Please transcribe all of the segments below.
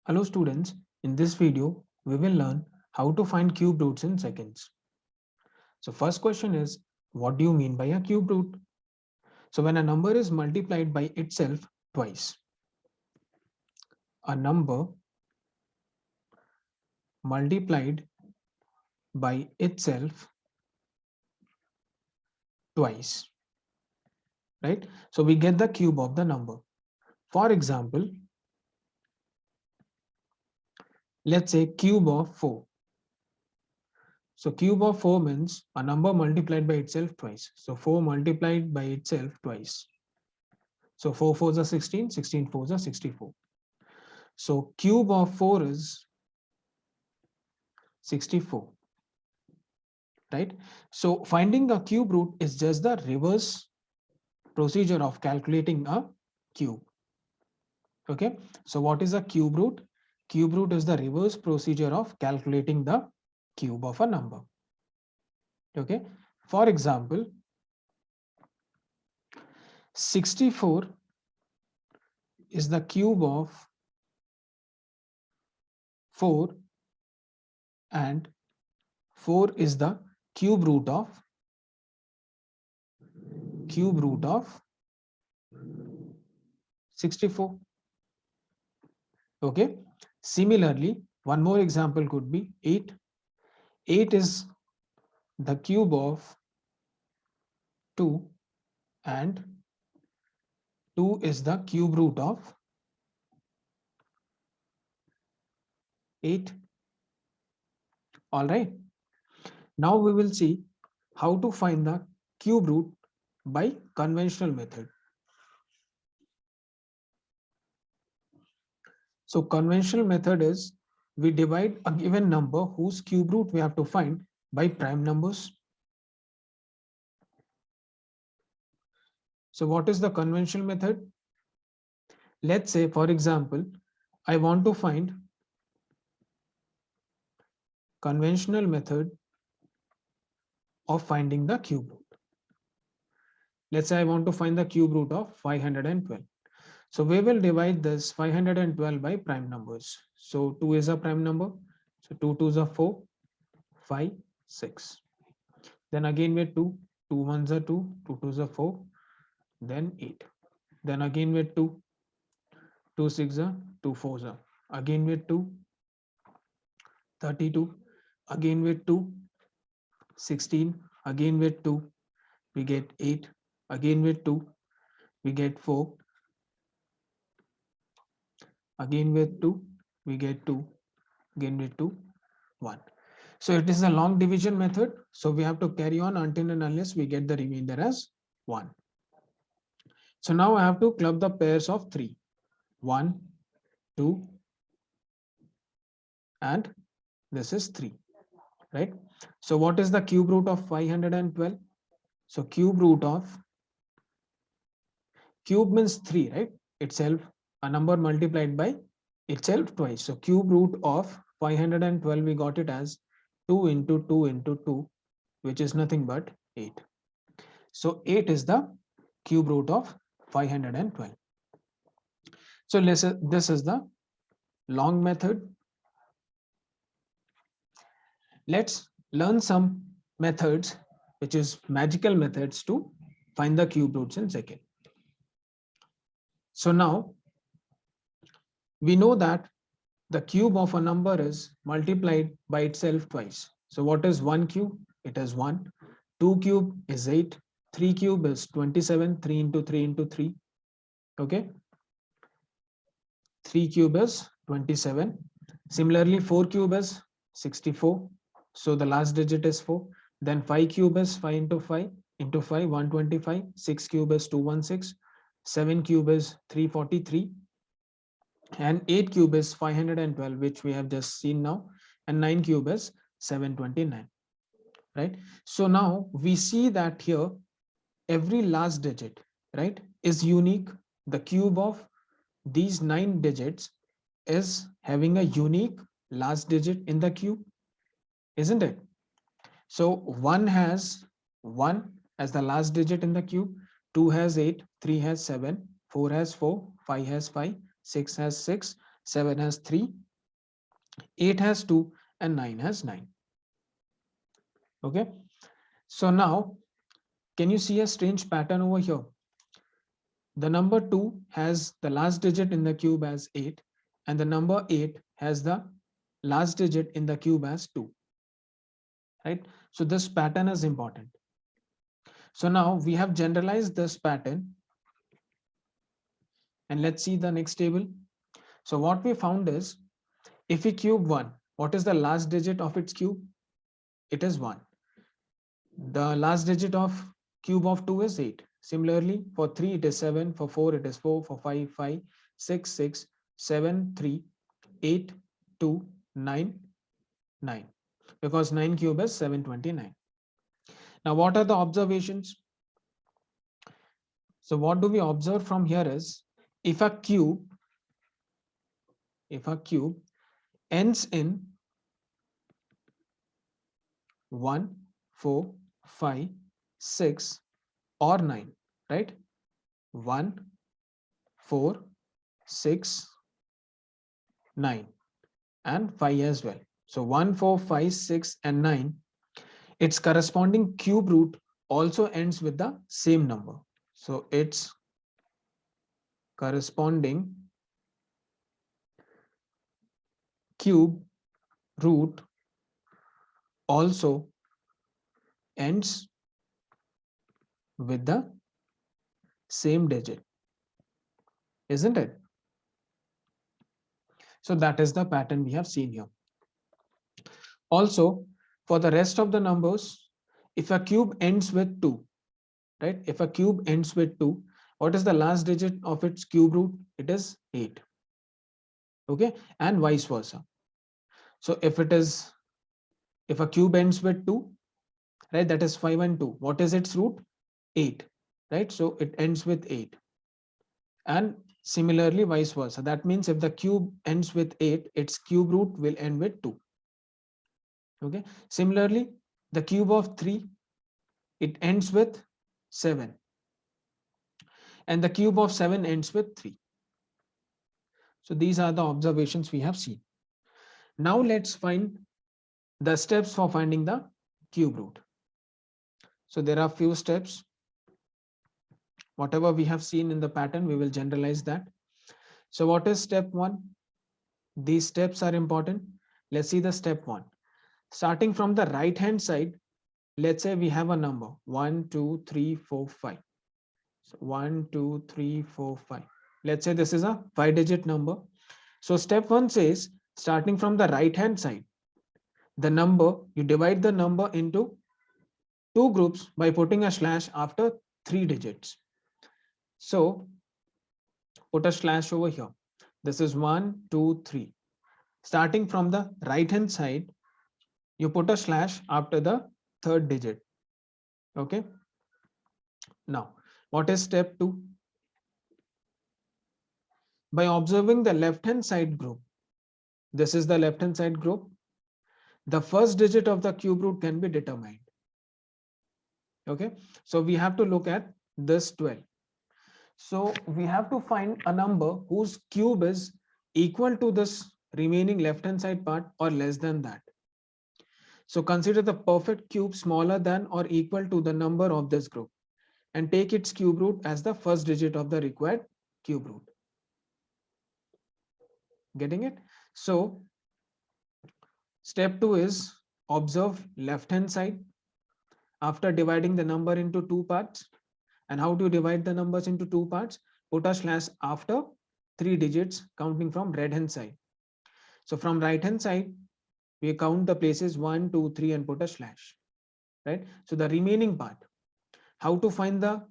Hello students, in this video, we will learn how to find cube roots in seconds. So first question is, what do you mean by a cube root? So when a number is multiplied by itself twice, a number multiplied by itself twice, right? So we get the cube of the number. For example, let's say cube of 4. So cube of 4 means a number multiplied by itself twice. So 4 multiplied by itself twice. So 4 4s are 16, 16 4s are 64. So cube of 4 is 64, right? So finding a cube root is just the reverse procedure of calculating a cube. Okay, so what is a cube root? Cube root is the reverse procedure of calculating the cube of a number. Okay, for example, 64 is the cube of 4 and 4 is the cube root of 64. Okay, similarly, one more example could be 8. 8 is the cube of 2 and 2 is the cube root of 8. All right. Now we will see how to find the cube root by conventional method. So conventional method is we divide a given number whose cube root we have to find by prime numbers. So what is the conventional method? Let's say, for example, I want to find conventional method of finding the cube root. Let's say I want to find the cube root of 512. So we will divide this 512 by prime numbers. So 2 is a prime number. So 2 2s are 4, 5, 6. Then again with 2, 2 1s are 2, 2 2s are 4, then 8. Then again with 2, 2 6 are 2 4s are. Again with 2, 32. Again with 2, 16. Again with 2, we get 8. Again with 2, we get 4. Again with 2, we get 2. Again with 2, 1. So it is a long division method. So we have to carry on until and unless we get the remainder as 1. So now I have to club the pairs of 3. 1, 2, and this is 3, right? So what is the cube root of 512? So cube root of, cube means 3, right? Itself, a number multiplied by itself twice. So cube root of 512, we got it as 2 into 2 into 2, which is nothing but 8. So 8 is the cube root of 512. So this is the long method. Let's learn some methods, which is magical methods to find the cube roots in second. So now we know that the cube of a number is multiplied by itself twice. So what is 1 cube? It is 1. 2 cube is 8. 3 cube is 27. 3 into 3 into 3. Okay. 3 cube is 27. Similarly, 4 cube is 64. So the last digit is 4. Then 5 cube is 5 into 5 into 5, 125. 6 cube is 216. 7 cube is 343. And 8 cube is 512, which we have just seen now. And 9 cube is 729. Right? So now we see that here every last digit, right, is unique. The cube of these 9 digits is having a unique last digit in the cube, isn't it? So 1 has 1 as the last digit in the cube, 2 has 8, 3 has 7, 4 has 4, 5 has 5, 6 has 6, 7 has 3, 8 has 2, and 9 has 9. Okay. So now, can you see a strange pattern over here? The number 2 has the last digit in the cube as 8, and the number 8 has the last digit in the cube as 2. Right? So this pattern is important. So now we have generalized this pattern, and let's see the next table. So what we found is, if we cube 1, what is the last digit of its cube? It is 1. The last digit of cube of 2 is 8. Similarly, for 3 it is 7, for 4 it is 4, for 5, 5, 6, 6, 7, 3, 8, 2, 9, 9. Because 9 cube is 729. Now what are the observations? So what do we observe from here is, if a cube ends in 1, 4, 5, 6 or 9, right? 1, 4, 6, 9 and 5 as well. So 1, 4, 5, 6 and 9, its corresponding cube root also ends with the same number. So its corresponding cube root also ends with the same digit, isn't it? So that is the pattern we have seen here. Also, for the rest of the numbers, if a cube ends with 2, right? If a cube ends with 2, what is the last digit of its cube root? It is 8. Okay, and vice versa. So if a cube ends with 2, right, that is 5 and 2. What is its root? 8, right? So it ends with 8. And similarly, vice versa. That means if the cube ends with 8, its cube root will end with 2. Okay. Similarly, the cube of 3, it ends with 7. And the cube of 7 ends with 3. So these are the observations we have seen. Now let's find the steps for finding the cube root. So there are few steps. Whatever we have seen in the pattern, we will generalize that. So what is step 1? These steps are important. Let's see the step 1. Starting from the right hand side, let's say we have a number 1, 2, 3, 4, 5. So 1, 2, 3, 4, 5. Let's say this is a 5-digit number. So step 1 says, starting from the right hand side, you divide the number into 2 groups by putting a slash after 3 digits. So put a slash over here. This is 1, 2, 3. Starting from the right hand side, you put a slash after the third digit. Okay. Now, what is step 2? By observing the left hand side group, this is the left hand side group, the first digit of the cube root can be determined. Okay. So we have to look at this 12. So we have to find a number whose cube is equal to this remaining left hand side part or less than that. So consider the perfect cube smaller than or equal to the number of this group and take its cube root as the first digit of the required cube root. Getting it? So step 2 is observe left hand side after dividing the number into 2 parts. And how to divide the numbers into 2 parts? Put a slash after 3 digits counting from right hand side. So from right hand side, we count the places 1, 2, 3 and put a slash, right? So the remaining part, how to find the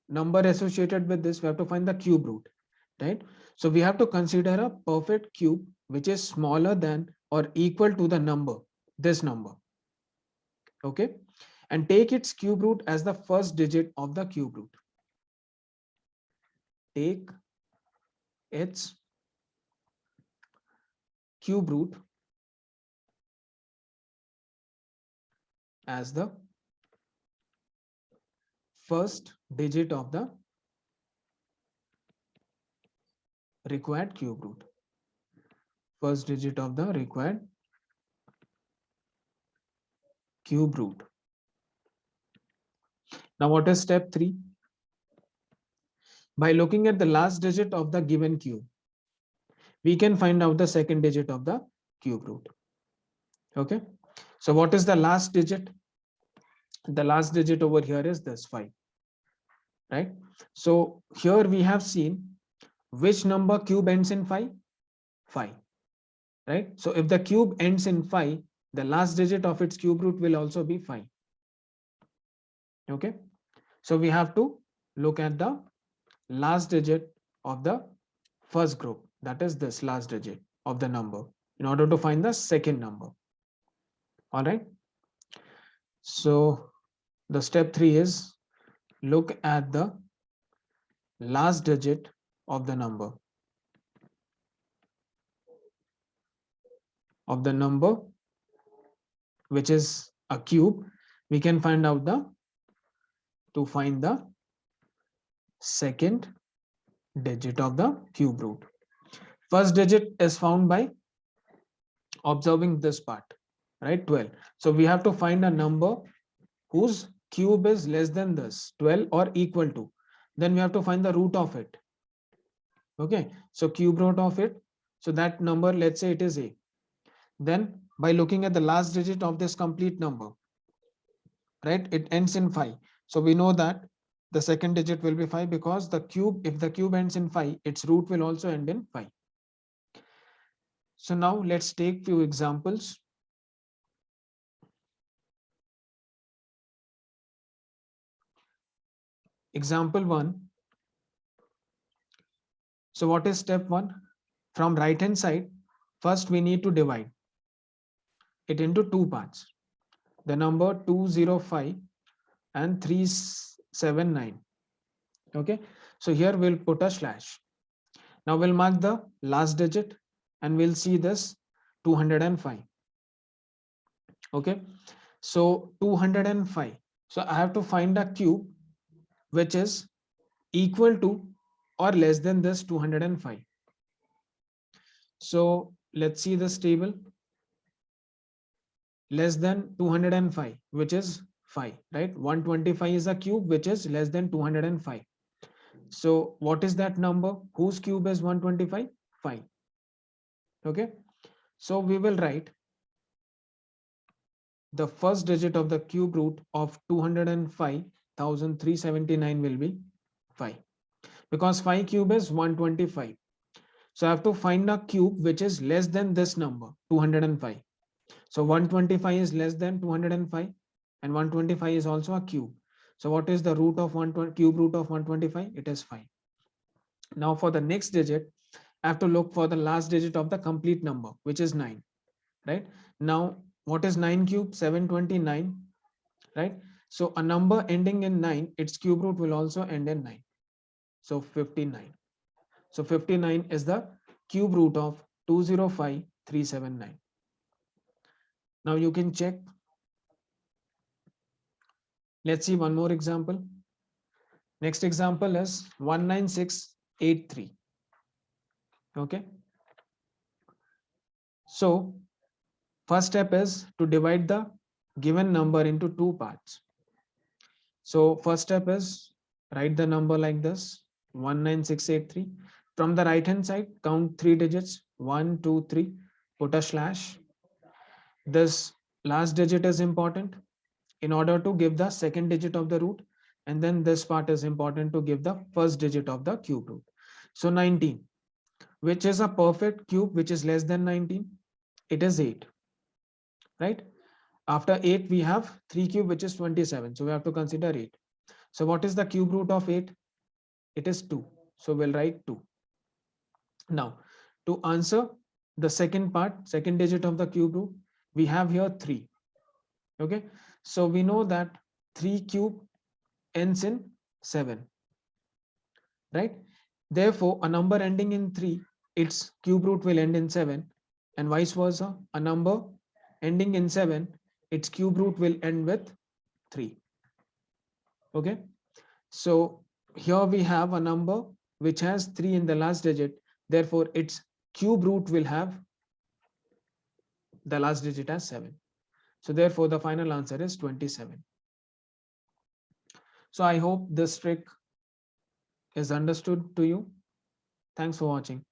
number associated with this? We have to find the cube root, right? So we have to consider a perfect cube which is smaller than or equal to the number, this number, okay? And take its cube root as the first digit of the cube root. Take its cube root as the first digit of the required cube root. first digit of the required cube root. Now what is step 3? By looking at the last digit of the given cube, we can find out the second digit of the cube root. Okay, so what is the last digit? The last digit over here is this 5, right? So here we have seen which number cube ends in 5? 5, right? So if the cube ends in 5, the last digit of its cube root will also be 5. Okay, so we have to look at the last digit of the first group, that is this last digit of the number, in order to find the second number. All right, so the step 3 is look at the last digit of the number which is a cube. We can find out to find the second digit of the cube root. First digit is found by observing this part, right? 12. So we have to find a number whose cube is less than this 12 or equal to, then we have to find the root of it. Okay, so cube root of it, so that number, let's say it is a, then by looking at the last digit of this complete number, right, it ends in 5, so we know that the second digit will be 5, because the cube, if the cube ends in 5, its root will also end in 5. So now let's take few examples. Example 1. So what is step 1? From right hand side, first we need to divide it into two parts, the number 205 and 379. Okay, so here we'll put a slash. Now we'll mark the last digit and we'll see this 205. Okay, so 205, so I have to find a cube which is equal to or less than this 205. So let's see this table. Less than 205, which is 5, right? 125 is a cube which is less than 205. So what is that number whose cube is 125? 5. Okay, so we will write the first digit of the cube root of 205,379 will be 5, because 5 cube is 125. So I have to find a cube which is less than this number 205. So 125 is less than 205 and 125 is also a cube. So what is the root of cube root of 125? It is 5. Now for the next digit, I have to look for the last digit of the complete number, which is 9, right? Now what is 9 cube? 729, right? So a number ending in 9, its cube root will also end in 9. So 59. So 59 is the cube root of 205,379. Now you can check. Let's see one more example. Next example is 19683. Okay. So first step is to divide the given number into two parts. So first step is write the number like this, 19683. From the right hand side, count 3 digits, 1, 2, 3, put a slash. This last digit is important in order to give the second digit of the root, and then this part is important to give the first digit of the cube root. So 19, which is a perfect cube which is less than 19, it is 8, right? After 8 we have 3 cube which is 27, so we have to consider 8. So what is the cube root of 8? It is 2, so we'll write 2. Now to answer the second part, second digit of the cube root, we have here 3. Okay, so we know that 3 cube ends in 7, right? Therefore a number ending in 3, its cube root will end in 7, and vice versa, a number ending in 7, its cube root will end with 3. Okay, so here we have a number which has 3 in the last digit, therefore its cube root will have the last digit as 7. So therefore the final answer is 27. So I hope this trick is understood to you. Thanks for watching.